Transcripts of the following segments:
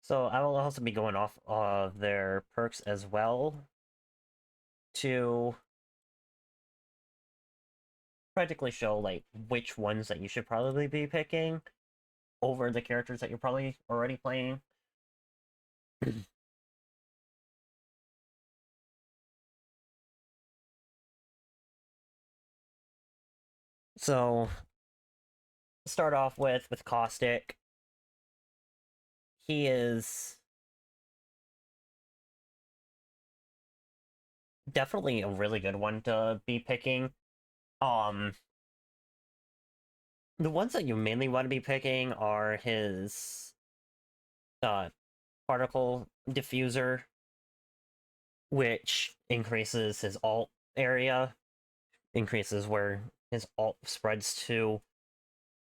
So I will also be going off of their perks as well to practically show like which ones that you should probably be picking over the characters that you're probably already playing. So start off with Caustic. He is definitely a really good one to be picking. Um the ones that you mainly want to be picking are his uh particle diffuser, which increases his alt area, increases where his alt spreads to,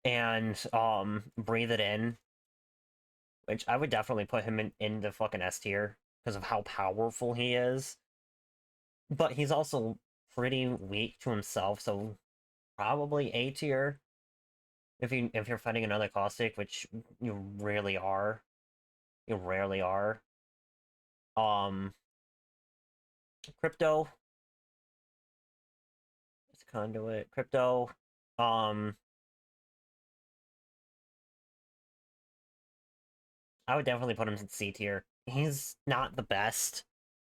and breathe it in, which I would definitely put him in the fucking S tier because of how powerful he is. But he's also pretty weak to himself, so probably A tier if you're fighting another caustic, which you rarely are. You rarely are. Um Crypto, it's conduit. Crypto. Um I would definitely put him in C tier. He's not the best,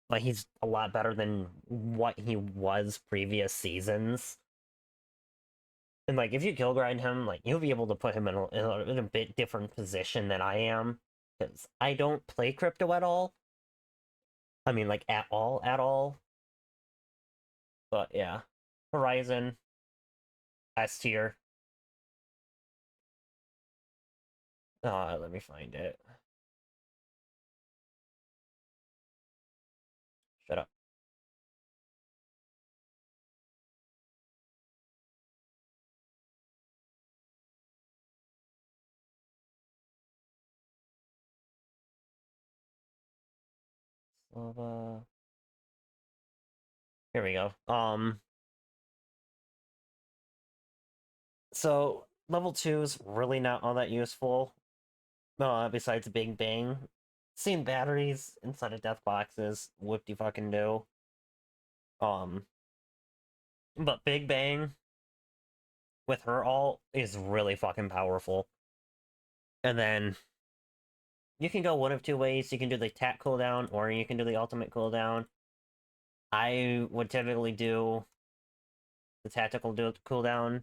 but he's a lot better than what he was previous seasons. And like, if you kill grind him, like you'll be able to put him in a bit different position than I am, because I don't play crypto at all. I mean, like at all. But yeah, Horizon S tier. Let me find it. Shut up. Slava. Here we go. So level 2 is really not all that useful. Besides Big Bang. Seeing batteries inside of death boxes, whoop de fucking do. Um, but Big Bang with her ult is really fucking powerful. And then you can go one of two ways. You can do the attack cooldown, or you can do the ultimate cooldown. I would typically do the tactical cooldown.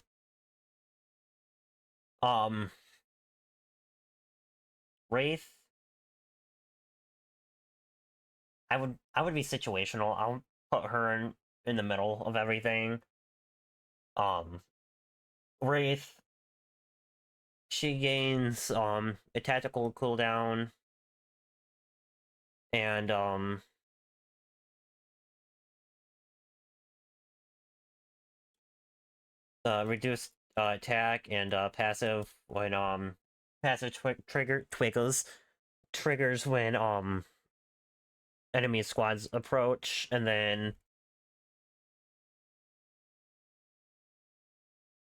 Um, Wraith, I would be situational. I'll put her in the middle of everything. Um, Wraith, she gains a tactical cooldown and reduced attack and passive when passive triggers when enemy squads approach, and then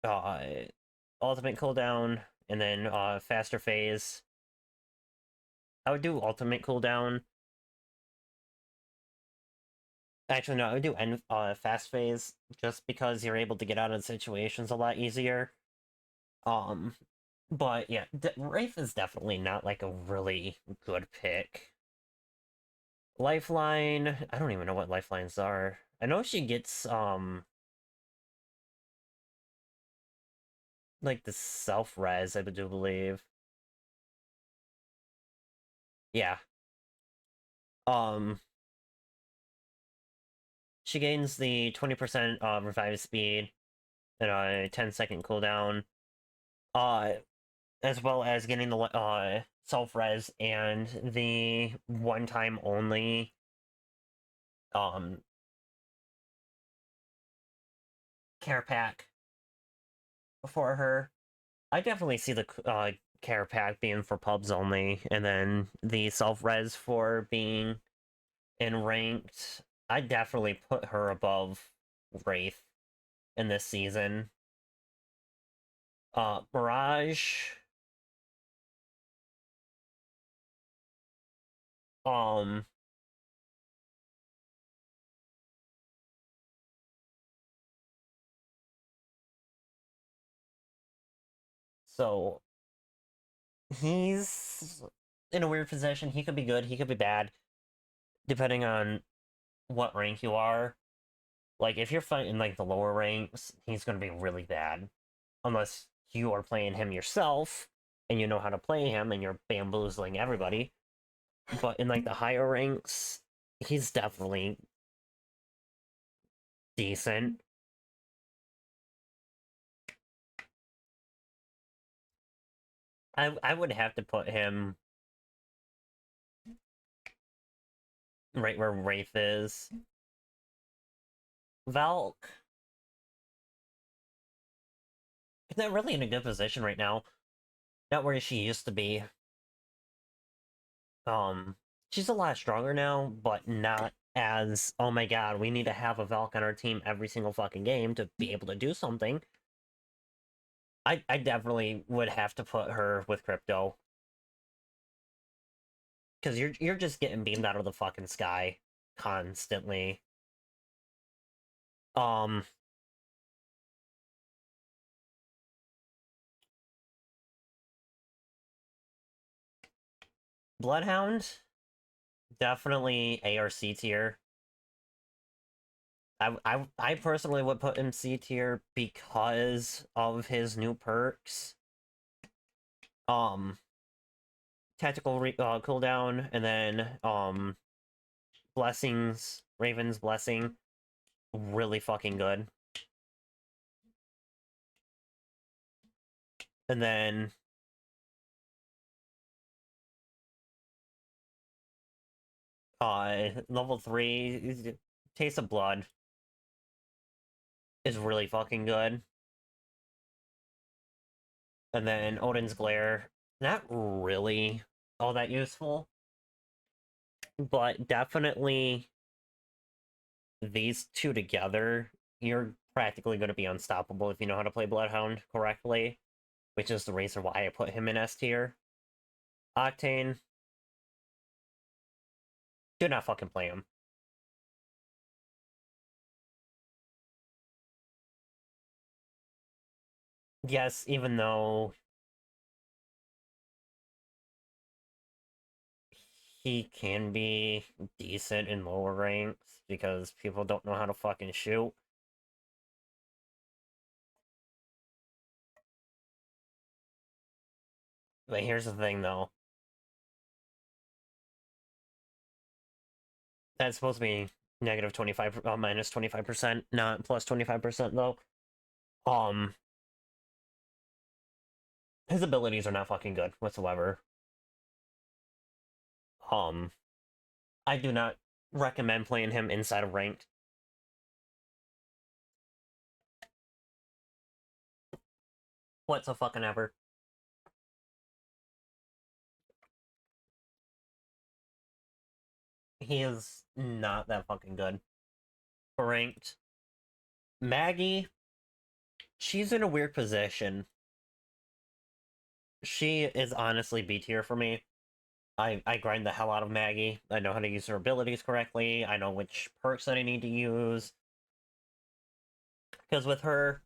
uh ultimate cooldown, and then faster phase. I would do ultimate cooldown. Actually, no, I would do fast phase just because you're able to get out of situations a lot easier. Um, but yeah, Wraith is definitely not like a really good pick. Lifeline, I don't even know what lifelines are. I know she gets like the self-res, I do believe. Yeah. Um she gains the 20% revive speed and a 10-second cooldown. Uh as well as getting the self-res and the one time only um care pack for her. I definitely see the care pack being for pubs only, and then the self-res for being in ranked. I definitely put her above Wraith in this season. Mirage. Um, so he's in a weird position. He could be good, he could be bad, depending on what rank you are. Like, if you're fighting, like, the lower ranks, he's gonna be really bad. Unless you are playing him yourself, and you know how to play him, and you're bamboozling everybody. But in, like, the higher ranks, he's definitely decent. I would have to put him right where Wraith is. Valk is not really in a good position right now. Not where she used to be. Um, she's a lot stronger now, but not as, oh my god, we need to have a Valk on our team every single fucking game to be able to do something. I definitely would have to put her with Crypto. Because you're just getting beamed out of the fucking sky constantly. Um, Bloodhound, definitely ARC tier. I personally would put him C tier because of his new perks. Um, Tactical cooldown, and then Blessings, Raven's Blessing, really fucking good. And then level 3, Taste of Blood is really fucking good. And then Odin's Glare, not really all that useful, but definitely these two together, you're practically going to be unstoppable if you know how to play Bloodhound correctly, which is the reason why I put him in S tier. Octane, do not fucking play him. Yes, even though he can be decent in lower ranks because people don't know how to fucking shoot. But here's the thing, though. That's supposed to be negative 25, minus 25%, not plus 25%, though. Um, his abilities are not fucking good whatsoever. Um, I do not recommend playing him inside of ranked whatsoever. He is not that fucking good for ranked. Maggie, she's in a weird position. She is honestly B tier for me. I grind the hell out of Maggie. I know how to use her abilities correctly. I know which perks that I need to use. Because with her,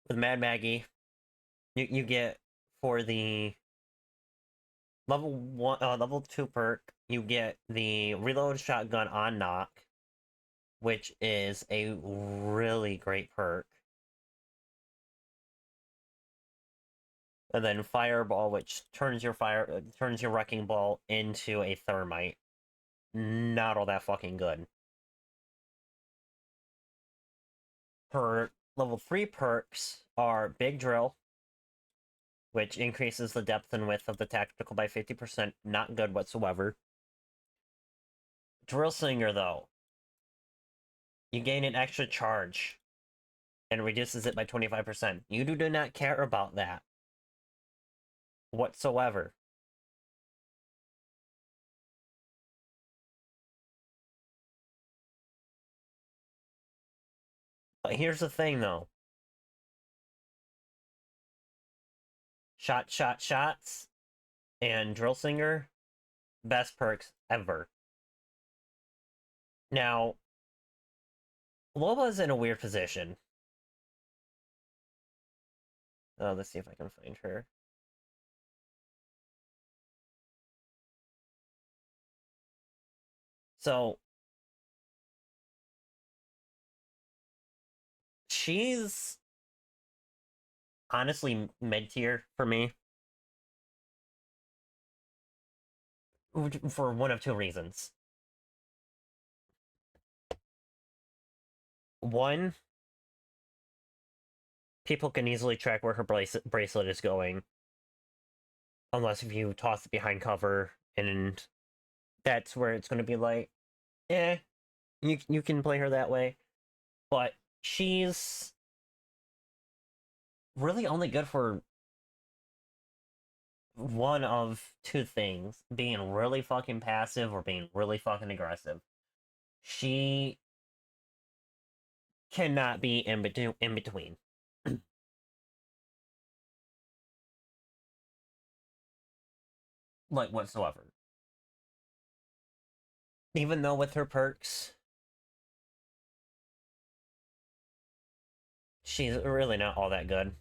with Mad Maggie, you get for the level 2 perk, you get the reload shotgun on knock, which is a really great perk. And then Fireball, which turns your wrecking ball into a thermite. Not all that fucking good. Her level 3 perks are Big Drill, which increases the depth and width of the tactical by 50%. Not good whatsoever. Drill Singer, though, you gain an extra charge and reduces it by 25%. You do not care about that whatsoever. But here's the thing, though. Shots, and Drill Singer, best perks ever. Now, Loba's in a weird position. Oh, let's see if I can find her. So, she's honestly mid tier for me for one of two reasons. One, people can easily track where her bracelet is going, unless if you toss it behind cover, and that's where it's going to be like, eh, you can play her that way. But she's really only good for one of two things: being really fucking passive or being really fucking aggressive. She cannot be in between. Like whatsoever. Even though with her perks, she's really not all that good.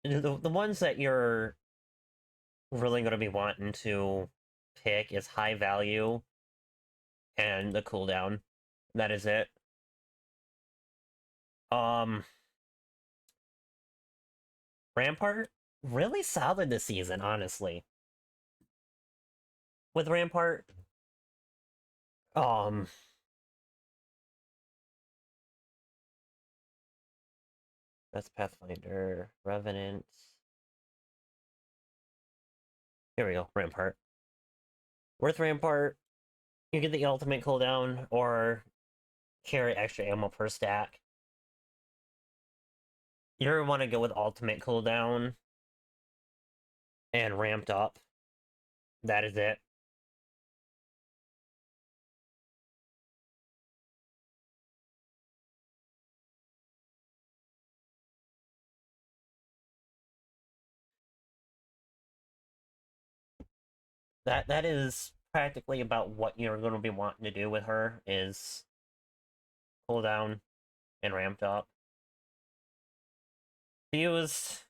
The ones that you're really going to be wanting to pick is high value and the cooldown. That is it. Um, Rampart, really solid this season, honestly. With Rampart, um, that's Pathfinder, Revenant. Here we go, Rampart. With Rampart, you get the ultimate cooldown or carry extra ammo per stack. You want to go with ultimate cooldown and ramped up. That is it. That is practically about what you're going to be wanting to do with her is cooldown and ramped up. Fuse,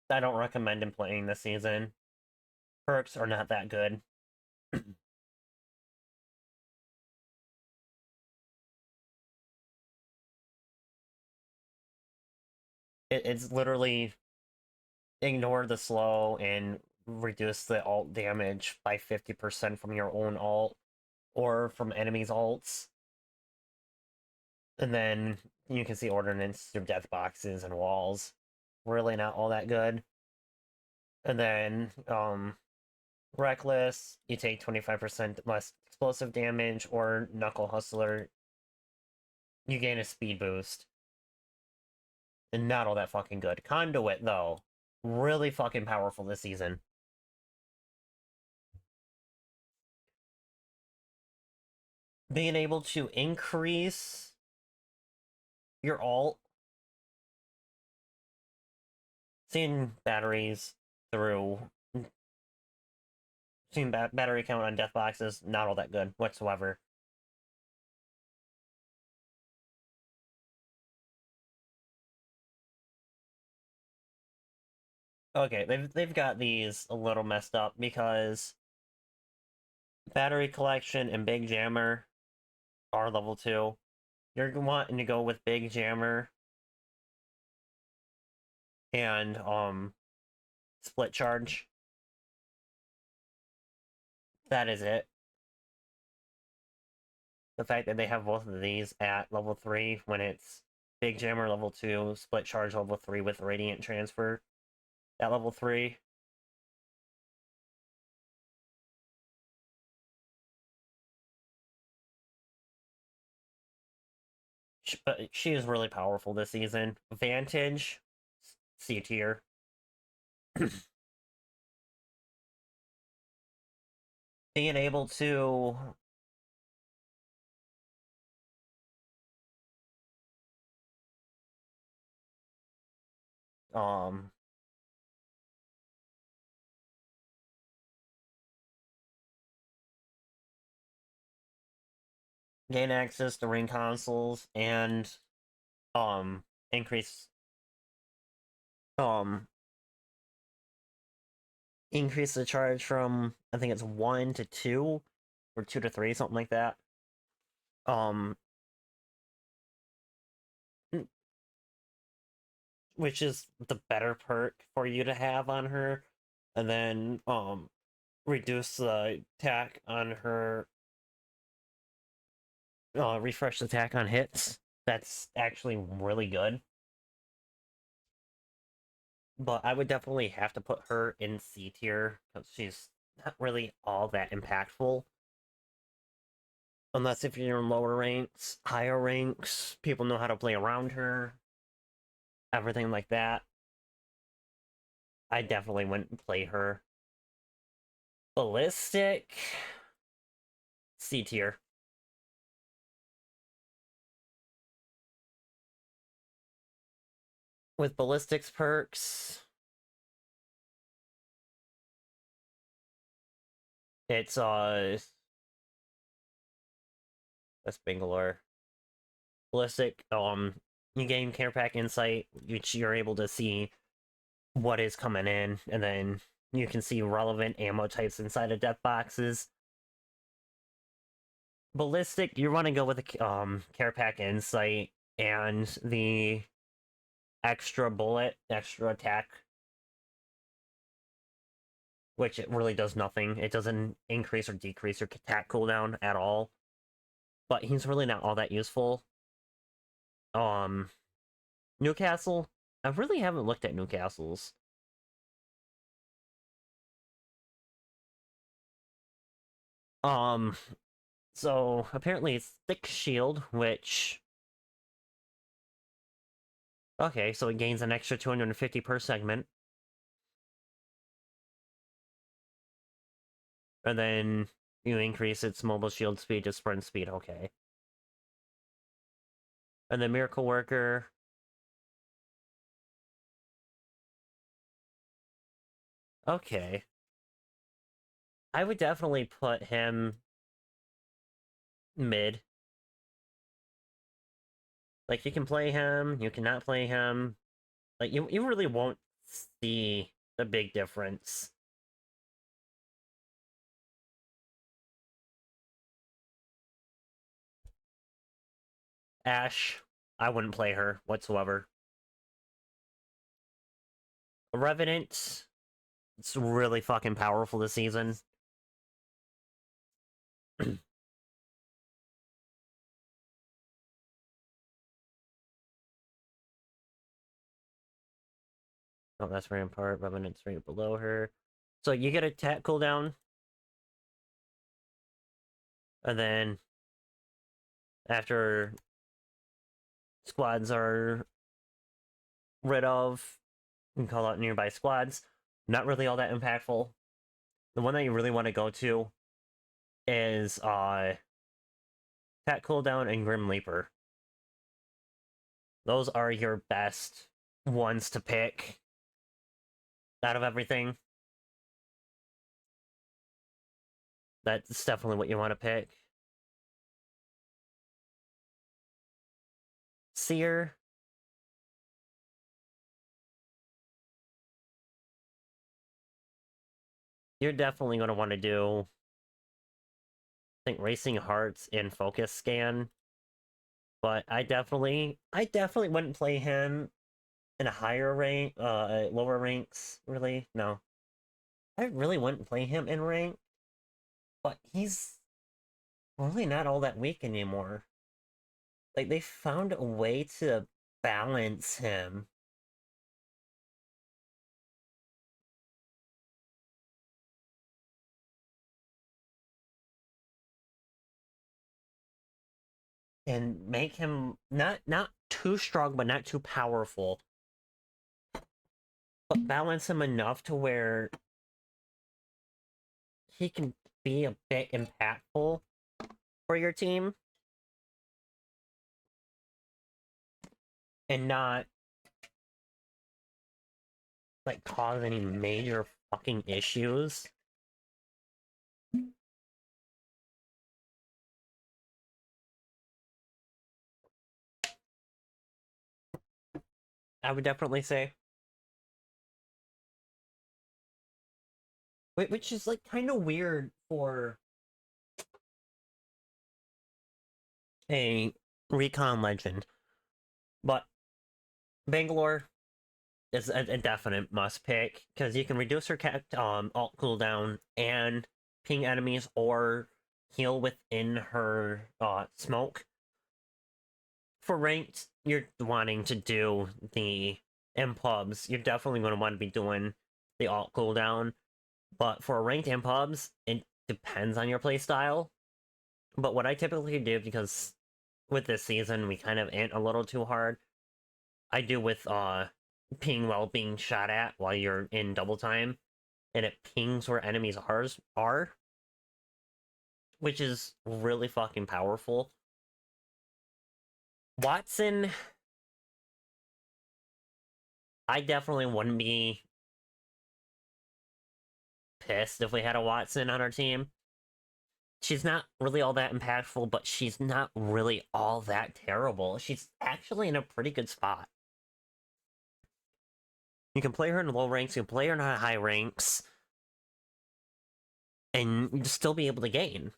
I don't recommend him playing this season. Perks are not that good. It's literally ignore the slow and reduce the alt damage by 50% from your own alt or from enemies' alts. And then you can see ordnance through death boxes and walls. Really not all that good. And then reckless, you take 25% less explosive damage, or knuckle hustler, you gain a speed boost. And not all that fucking good. Conduit, though, really fucking powerful this season. Being able to increase your alt, seeing batteries through, seeing battery count on death boxes, not all that good whatsoever. Okay, they've got these a little messed up because battery collection and big jammer are level 2. You're wanting to go with big jammer and split charge. That is it. The fact that they have both of these at level 3 when it's big jammer level 2, split charge level 3 with radiant transfer at level 3. But she is really powerful this season. Vantage, C tier. Being able to um gain access to ring consoles and um increase um increase the charge from, I think it's 1 to 2 or 2 to 3, something like that. Um which is the better perk for you to have on her. And then reduce the attack on her, refresh the attack on hits. That's actually really good. But I would definitely have to put her in C tier because she's not really all that impactful. Unless if you're in lower ranks, higher ranks, people know how to play around her, everything like that. I definitely wouldn't play her. Ballistic, C tier. With ballistics perks, it's that's Bangalore. Ballistic, you gain care pack insight, which you're able to see what is coming in, and then you can see relevant ammo types inside of death boxes. Ballistic, you want to go with the care pack insight and the extra bullet, extra attack, which it really does nothing. It doesn't increase or decrease your attack cooldown at all. But he's really not all that useful. Um, Newcastle, I really haven't looked at Newcastle's. Um, so apparently it's thick shield, which, okay, so it gains an extra 250 per segment. And then you increase its mobile shield speed to sprint speed, okay. And then Miracle Worker, okay. I would definitely put him mid. Like, you can play him, you cannot play him. Like, you really won't see the big difference. Ash, I wouldn't play her whatsoever. Revenant, it's really fucking powerful this season. Oh, that's Rampart. Revenant's right below her. So you get a attack cooldown, and then after squads are rid of, you can call out nearby squads. Not really all that impactful. The one that you really want to go to is attack cooldown and Grim Leaper. Those are your best ones to pick out of everything. That's definitely what you want to pick. Seer, you're definitely going to want to do, I think, Racing Hearts and Focus Scan. But I definitely wouldn't play him in a higher rank, lower ranks, really. No. I really wouldn't play him in rank, but he's really not all that weak anymore. Like, they found a way to balance him and make him not too strong but not too powerful, but balance him enough to where he can be a bit impactful for your team and not like cause any major fucking issues. I would definitely say. Which is like kind of weird for a recon legend, but Bangalore is a definite must pick because you can reduce her alt cooldown and ping enemies or heal within her smoke. For ranked, you're wanting to do the impubs. You're definitely going to want to be doing the alt cooldown. But for ranked impubs, it depends on your playstyle. But what I typically do, because with this season we kind of ant a little too hard, I do with ping while being shot at while you're in double time, and it pings where enemies are, which is really fucking powerful. Watson, I definitely wouldn't be pissed if we had a Watson on our team. She's not really all that impactful, but she's not really all that terrible. She's actually in a pretty good spot. You can play her in low ranks, you can play her in high ranks, and you still be able to gain.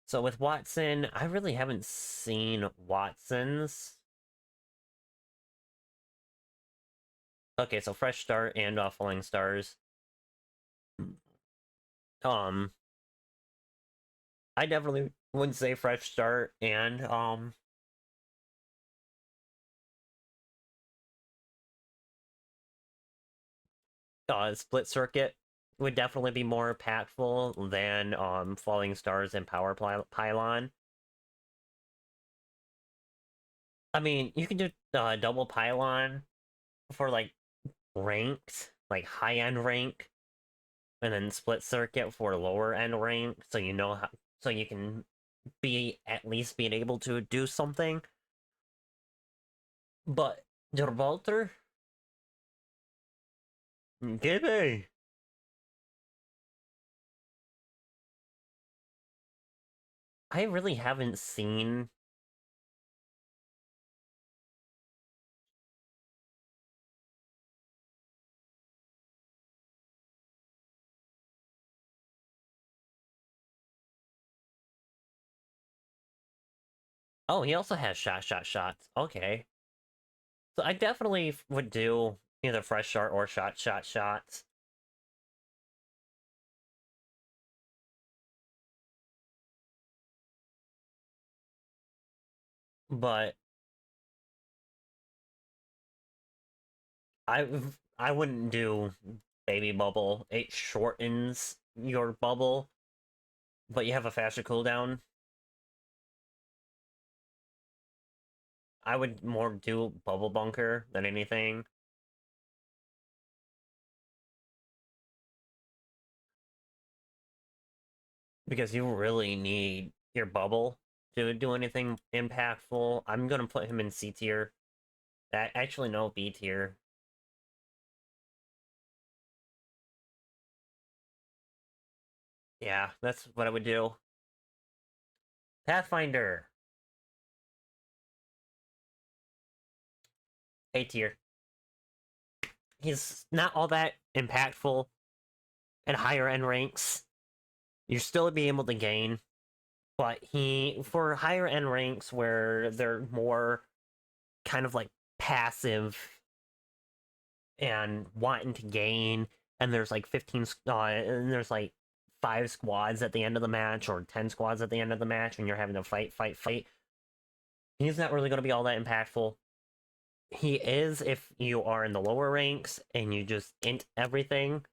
So with Watson, I really haven't seen Watsons. Okay, so Fresh Start and Falling Stars. Um, I definitely would say Fresh Start and Split Circuit would definitely be more impactful than Falling Stars and Power Pylon. I mean, you can do double Pylon for like ranked, like high end rank, and then Split Circuit for lower end rank, so you know how, so you can be at least being able to do something. But Gibraltar, Gibby. I really haven't seen. Oh, he also has shots. Okay, so I definitely would do either fresh start or shots. But I I wouldn't do baby bubble. It shortens your bubble, but you have a faster cooldown. I would more do bubble bunker than anything. Because you really need your bubble to do anything impactful. I'm gonna put him in C tier. Actually, no, B tier. Yeah, that's what I would do. Pathfinder, A tier. He's not all that impactful at higher end ranks. You're still be able to gain, but he for higher end ranks where they're more kind of like passive and wanting to gain, and there's like 15 and there's like 5 squads at the end of the match or 10 squads at the end of the match and you're having to fight, he's not really going to be all that impactful. He is if you are in the lower ranks and you just int everything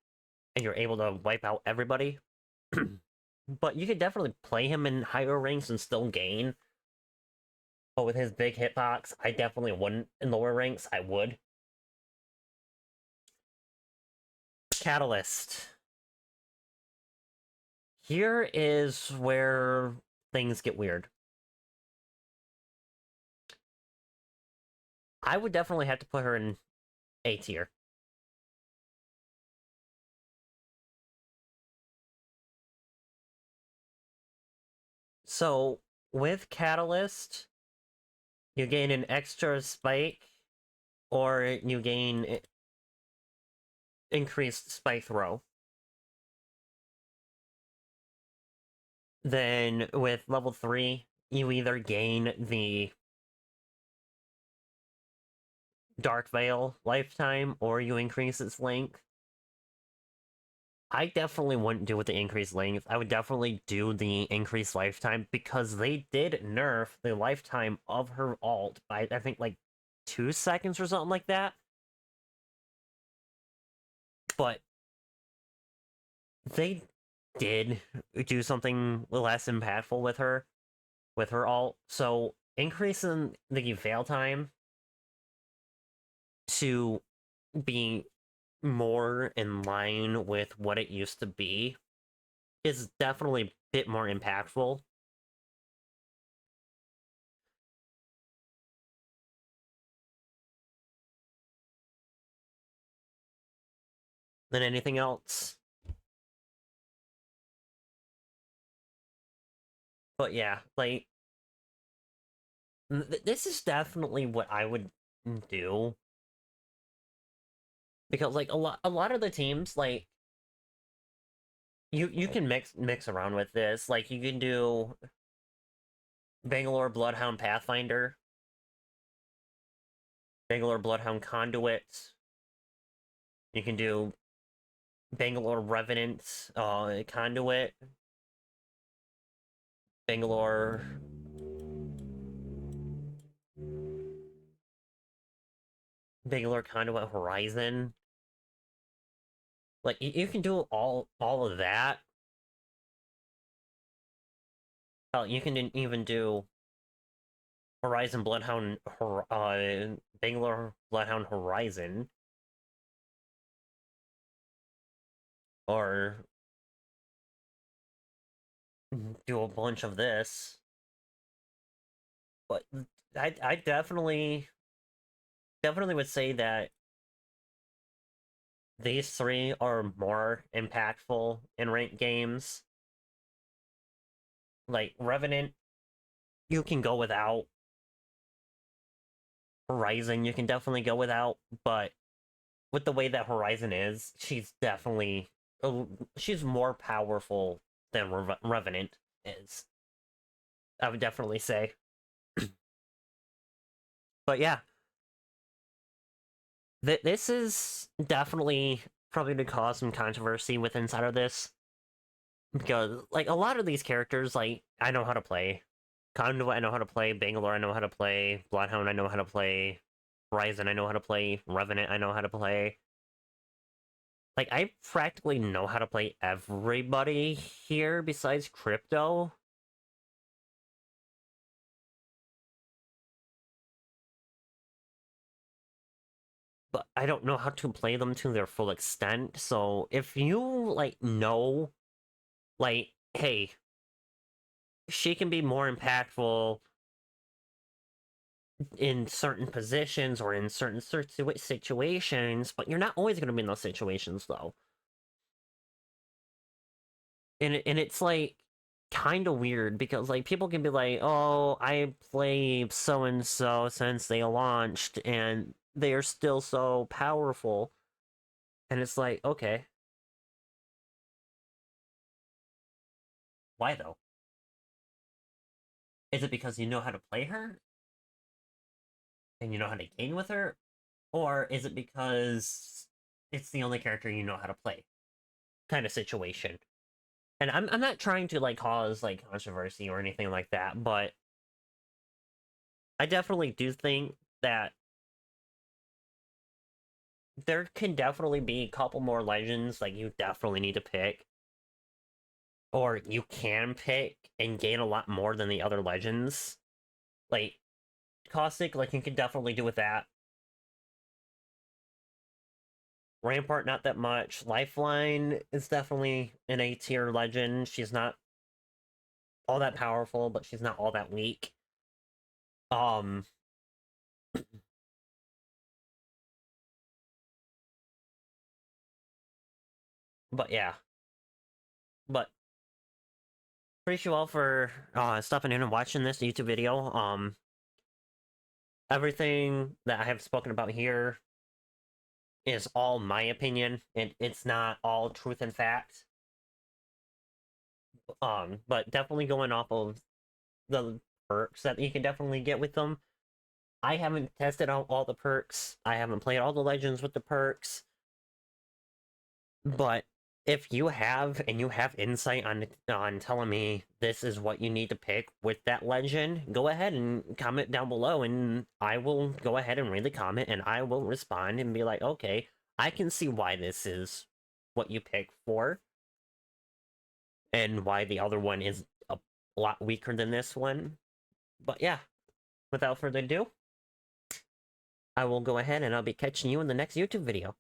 and you're able to wipe out everybody. But you could definitely play him in higher ranks and still gain. But with his big hitbox, I definitely wouldn't. In lower ranks, I would. Catalyst. Here is where things get weird. I would definitely have to put her in A tier. So, with Catalyst, you gain an extra spike, or you gain increased spike throw. Then, with level 3, you either gain the Dark Veil lifetime, or you increase its length. I definitely wouldn't do with the increased length. I would definitely do the increased lifetime, because they did nerf the lifetime of her alt by, I think, like 2 seconds or something like that. But they did do something less impactful with her alt. So increasing the fail time to be more in line with what it used to be is definitely a bit more impactful. Than anything else. But yeah, like this is definitely what I would do, because like a lot of the teams, like you can mix around with this. Like you can do Bangalore Bloodhound Pathfinder, Bangalore Bloodhound Conduit. You can do Bangalore Revenant Conduit, Bangalore Bangalore Conduit Horizon. Like you can do all of that. Hell, you can even do Horizon Bloodhound, Bangalore Bloodhound Horizon, or do a bunch of this. But I definitely would say that these three are more impactful in ranked games. Like Revenant, you can go without. Horizon, you can definitely go without, but with the way that Horizon is, she's definitely she's more powerful than Revenant is. I would definitely say. But yeah, this is definitely probably to cause some controversy with inside of this, because like a lot of these characters, like I know how to play. Conduit, I know how to play. Bangalore, I know how to play. Bloodhound, I know how to play. Horizon, I know how to play. Revenant, I know how to play. Like, I practically know how to play everybody here besides Crypto. But I don't know how to play them to their full extent. So if you, like, know, like, hey, she can be more impactful in certain positions or in certain situations, but you're not always going to be in those situations, though. And it's like kind of weird, because like people can be like, "Oh, I play so and so since they launched and they are still so powerful." And it's like, "Okay, why though? Is it because you know how to play her and you know how to gain with her, or is it because it's the only character you know how to play?" Kind of situation. And I'm not trying to like cause like controversy or anything like that, but I definitely do think that there can definitely be a couple more legends like you definitely need to pick, or you can pick and gain a lot more than the other legends. Like Caustic, like you can definitely do with that. Rampart, not that much. Lifeline is definitely an A tier legend. She's not all that powerful, but she's not all that weak. Um, but yeah, but appreciate you all for stopping in and watching this YouTube video. Everything that I have spoken about here is all my opinion, and it's not all truth and fact. But definitely going off of the perks that you can definitely get with them. I haven't tested out all the perks. I haven't played all the legends with the perks. But if you have, and you have insight on telling me this is what you need to pick with that legend, go ahead and comment down below, and I will go ahead and read the comment, and I will respond and be like, okay, I can see why this is what you pick for, and why the other one is a lot weaker than this one. But yeah, without further ado, I will go ahead and I'll be catching you in the next YouTube video.